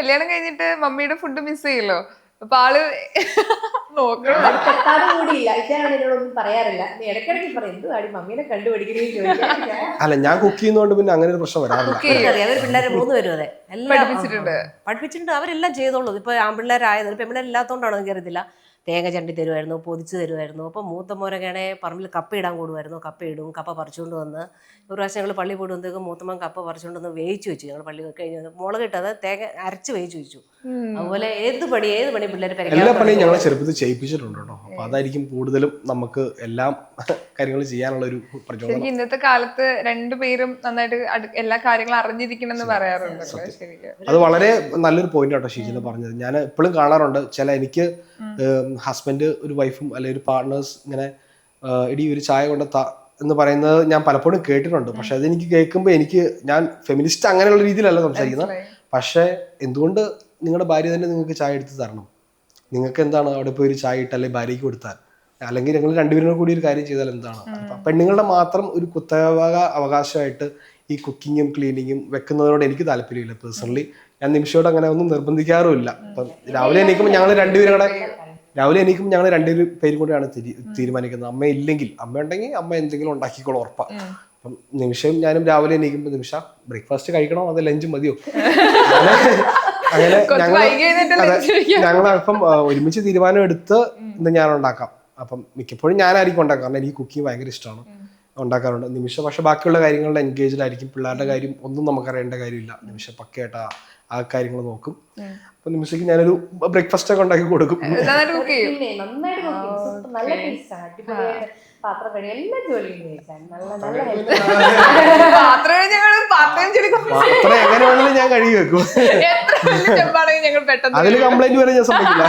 കല്യാണം കഴിഞ്ഞിട്ട് മമ്മിയുടെ ഫുഡ് മിസ് ചെയ്യല്ലോ. അപ്പൊ ആള് നോക്കണം. കൂടിയില്ല എന്നോടൊന്നും പറയാറില്ല. ഇടയ്ക്കിടയ്ക്ക് പറയും എന്തുവാടി മമ്മീനെ കണ്ടുപിടിക്കണേ ചോദിക്കാൻ. അല്ല ഞാൻ കുക്ക് ചെയ്യുന്നതുകൊണ്ട് പിന്നെ അങ്ങനെ ഒരു പ്രശ്നം വരാറില്ല. അവർ പിള്ളേരെ 3 പേരും അതെ എല്ലാം പഠിപ്പിച്ചിട്ടുണ്ട്. അവരെല്ലാം ചെയ്തോളൂ. ഇപ്പൊ ആൺപിള്ളേരായത് പെമ്പിള്ളേരില്ലാത്തോണ്ടാണോ എനിക്കറിയത്തില്ല. തേങ്ങ ചണ്ടി തരുമായിരുന്നു, പൊതിച്ച് തരുമായിരുന്നു. അപ്പം മൂത്ത മോരൊക്കെയാണെ പറമ്പിൽ കപ്പ ഇടാൻ കൂടുമായിരുന്നു. കപ്പ ഇടും, കപ്പ പറിച്ചുകൊണ്ട് വന്ന് ഒരു പ്രാവശ്യം ഞങ്ങൾ പള്ളി പോയിട്ട് വന്നേക്കും മൂത്തമ്മ കപ്പ പറിച്ചുകൊണ്ട് വന്ന് വേവിച്ച് വെച്ചു. ഞങ്ങൾ പള്ളി കഴിഞ്ഞ് മുളക് ഇട്ടത് തേങ്ങ അരച്ച് വേവിച്ച് വെച്ചു. അതുപോലെ ഏത് പണി പിള്ളേർ എല്ലാ പണിയും ഞങ്ങളെ ചെറുപ്പത്തിൽ ചെയ്യിപ്പിച്ചിട്ടുണ്ട് കേട്ടോ. അപ്പൊ അതായിരിക്കും കൂടുതലും നമുക്ക് എല്ലാം കാര്യങ്ങളും ചെയ്യാനുള്ള ഒരു പ്രചോദനം. ഇന്നത്തെ കാലത്ത് രണ്ടുപേരും നന്നായിട്ട് എല്ലാ കാര്യങ്ങളും അറിഞ്ഞിരിക്കണം എന്ന് പറയാറുണ്ട്. അത് വളരെ നല്ലൊരു പോയിന്റ് ആട്ടോ ഷീജിന് പറഞ്ഞത്. ഞാൻ എപ്പോഴും കാണാറുണ്ട് ചില എനിക്ക് ഹസ്ബൻഡ് ഒരു വൈഫും അല്ലെങ്കിൽ ഒരു പാർട്ട്നേഴ്സ് ഇങ്ങനെ ഇടി ഒരു ചായ കൊണ്ടെത്താ എന്ന് പറയുന്നത് ഞാൻ പലപ്പോഴും കേട്ടിട്ടുണ്ട്. പക്ഷെ അതെനിക്ക് കേൾക്കുമ്പോൾ ഞാൻ ഫെമിനിസ്റ്റ് അങ്ങനെയുള്ള രീതിയിലല്ല സംസാരിക്കുന്നത്. പക്ഷെ എന്തുകൊണ്ട് നിങ്ങളുടെ ഭാര്യ തന്നെ നിങ്ങൾക്ക് ചായ എടുത്ത് തരണം? നിങ്ങൾക്ക് എന്താണ് അവിടെ പോയി ഒരു ചായ ഇട്ട് അല്ലെങ്കിൽ ഭാര്യയ്ക്ക് കൊടുത്താൽ, അല്ലെങ്കിൽ ഞങ്ങൾ രണ്ടുപേരും കൂടി ഒരു കാര്യം ചെയ്താൽ എന്താണ്? പെണ്ണുങ്ങളുടെ മാത്രം ഒരു കുത്തക അവകാശമായിട്ട് ഈ കുക്കിങ്ങും ക്ലീനിങ്ങും വെക്കുന്നതിനോട് എനിക്ക് താല്പര്യമില്ല പേഴ്സണലി. ഞാൻ നിമിഷയോട് അങ്ങനെ ഒന്നും നിർബന്ധിക്കാറുമില്ല. അപ്പം രാവിലെ എണീക്കുമ്പോൾ ഞങ്ങൾ രണ്ടുപേരും കൂടെയാണ് തീരുമാനിക്കുന്നത്. അമ്മ ഇല്ലെങ്കിൽ, അമ്മ ഉണ്ടെങ്കിൽ അമ്മ എന്തെങ്കിലും ഉണ്ടാക്കിക്കോളൂ ഉറപ്പാ. അപ്പം നിമിഷം ഞാനും രാവിലെ എണീക്കുമ്പോൾ നിമിഷ ബ്രേക്ക്ഫാസ്റ്റ് കഴിക്കണോ അതോ ലഞ്ച് മതിയോ? അങ്ങനെ ഞങ്ങൾ അപ്പം ഒരുമിച്ച് തീരുമാനം എടുത്ത് ഇന്ന് ഞാൻ ഉണ്ടാക്കാം. അപ്പം മിക്കപ്പോഴും ഞാനായിരിക്കും ഉണ്ടാക്കാം, കാരണം എനിക്ക് കുക്കിംഗ് ഭയങ്കര ഇഷ്ടമാണ്, ഉണ്ടാക്കാറുണ്ട്. നിമിഷ പക്ഷെ ബാക്കിയുള്ള കാര്യങ്ങളുടെ എൻഗേജ്ഡ് ആയിരിക്കും. പിള്ളേരുടെ കാര്യം ഒന്നും നമുക്കറിയേണ്ട കാര്യമില്ല. നിമിഷ പക്കയായിട്ട് ആ കാര്യങ്ങൾ നോക്കും. അപ്പൊ നിമിഷയ്ക്ക് ഞാനൊരു ബ്രേക്ക്ഫാസ്റ്റ് ഒക്കെ ഉണ്ടാക്കി കൊടുക്കും. പാത്രം എങ്ങനെ വേണമെങ്കിലും ഞാൻ കഴുകി വെക്കും. അതിൽ കംപ്ലൈന്റ് വരെ ഞാൻ സമ്മതിക്കില്ല.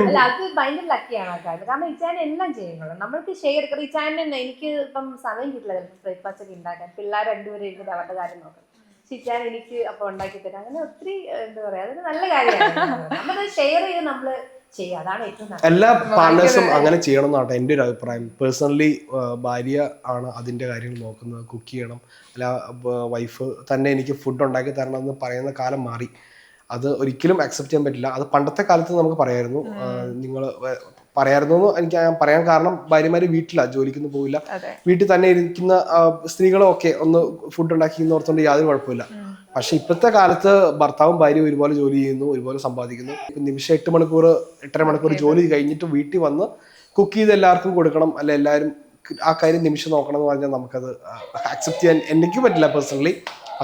അല്ല അത് ഭയങ്കര ലക്കിയാണ് ആ കാര്യം. കാരണം ഇച്ചാൻ എല്ലാം ചെയ്യുന്നത് നമ്മൾക്ക് ഷെയർ. ഇച്ചാൻ എനിക്ക് ഇപ്പം സമയം കിട്ടില്ല ബ്രേക്ക്ഫാസ്റ്റ് ഒക്കെ ഉണ്ടാക്കാൻ. പിള്ളേർ രണ്ടുപേരും ഇരുന്നിട്ട് അവരുടെ കാര്യം നോക്കണം. ചിറ്റാൻ എനിക്ക് അപ്പൊ ഉണ്ടാക്കി തരാം. അങ്ങനെ ഒത്തിരി എന്താ പറയാ, അതൊരു നല്ല കാര്യമാണ്. നമ്മളത് ഷെയർ ചെയ്ത് നമ്മള് ചെയ്യുക, അതാണ് ഏറ്റവും നല്ലത്. എല്ലാ പാർട്ട്നേഴ്സും അങ്ങനെ ചെയ്യണം എന്നാണ് എൻ്റെ ഒരു അഭിപ്രായം. പേഴ്സണലി ഭാര്യ ആണ് അതിൻ്റെ കാര്യങ്ങൾ നോക്കുന്നത്, കുക്ക് ചെയ്യണം. അല്ല വൈഫ് തന്നെ എനിക്ക് ഫുഡ് ഉണ്ടാക്കി തരണം എന്ന് പറയുന്ന കാലം മാറി. അത് ഒരിക്കലും അക്സെപ്റ്റ് ചെയ്യാൻ പറ്റില്ല. അത് പണ്ടത്തെ കാലത്ത് നമുക്ക് പറയായിരുന്നു. നിങ്ങൾ പറയായിരുന്നു എനിക്ക് പറയാൻ കാരണം ഭാര്യമാര് വീട്ടിലാണ്, ജോലിക്കൊന്നും പോവില്ല, വീട്ടിൽ തന്നെ ഇരിക്കുന്ന സ്ത്രീകളും ഒക്കെ ഒന്ന് ഫുഡ് ഉണ്ടാക്കി ഓർത്തുകൊണ്ട് യാതൊരു കുഴപ്പമില്ല. പക്ഷെ ഇപ്പോഴത്തെ കാലത്ത് ഭർത്താവും ഭാര്യയും ഒരുപോലെ ജോലി ചെയ്യുന്നു, ഒരുപോലെ സമ്പാദിക്കുന്നു. നിമിഷം 8 മണിക്കൂർ 8.5 മണിക്കൂർ ജോലി കഴിഞ്ഞിട്ട് വീട്ടിൽ വന്ന് കുക്ക് ചെയ്ത് എല്ലാവർക്കും കൊടുക്കണം, അല്ല എല്ലാവരും ആ കാര്യം നിമിഷം നോക്കണം എന്ന് പറഞ്ഞാൽ നമുക്കത് അക്സെപ്റ്റ് ചെയ്യാൻ എനിക്ക് പറ്റില്ല പേഴ്സണലി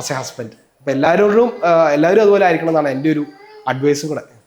ആസ് എ ഹസ്ബൻഡ്. അപ്പൊ എല്ലാവരും അതുപോലെ ആയിരിക്കണം എന്നാണ് എൻ്റെ ഒരു അഡ്വൈസും കൂടെ.